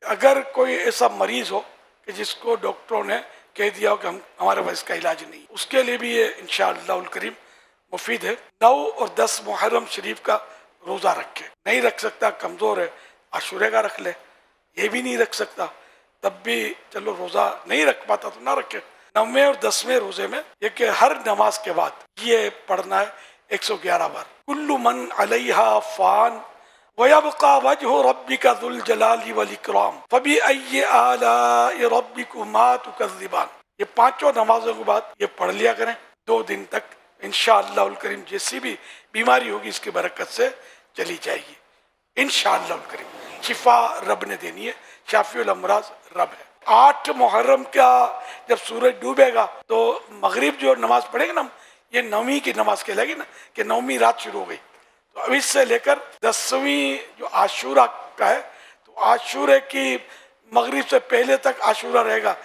अगर कोई ऐसा मरीज हो कि जिसको डॉक्टरों ने कह दिया हो कि हमारे पास इसका इलाज नहीं, उसके लिए भी ये इंशाअल्लाहुल करीम मुफीद है। 9 और 10 मुहर्रम शरीफ का रोज़ा रखे। नहीं रख सकता, कमज़ोर है, आशूरे का रख ले। ये भी नहीं रख सकता, तब भी चलो रोज़ा नहीं रख पाता तो ना रखे। 9वें और 10वें रोज़े में ये कि हर नमाज के बाद ये पढ़ना है 111 बार, कुल्लु मन अलैहा फ़ान वयबका वजहु रब्बिका ज़ुल जलाली वल इकराम फबिअय्यि आलाइ रब्बिकुमा तुकज़्ज़िबान। ये पांचों नमाजों के बाद ये पढ़ लिया करें 2 दिन तक। इंशाअल्लाहुल करीम जैसी भी बीमारी होगी इसकी बरकत से चली जाएगी इंशाअल्लाहुल करीम। शिफा रब ने देनी है, शाफिउल अमराज रब है। 8 मुहर्रम का जब सूरज डूबेगा तो मगरिब जो नमाज पढ़ेंगे ना, ये 9वीं की नमाज कहलाएगी ना, कि 9वीं रात शुरू हो गई। तो अब इससे लेकर 10वीं जो आशूरा का है, तो आशूरे की मगरिब से पहले तक आशूरा रहेगा।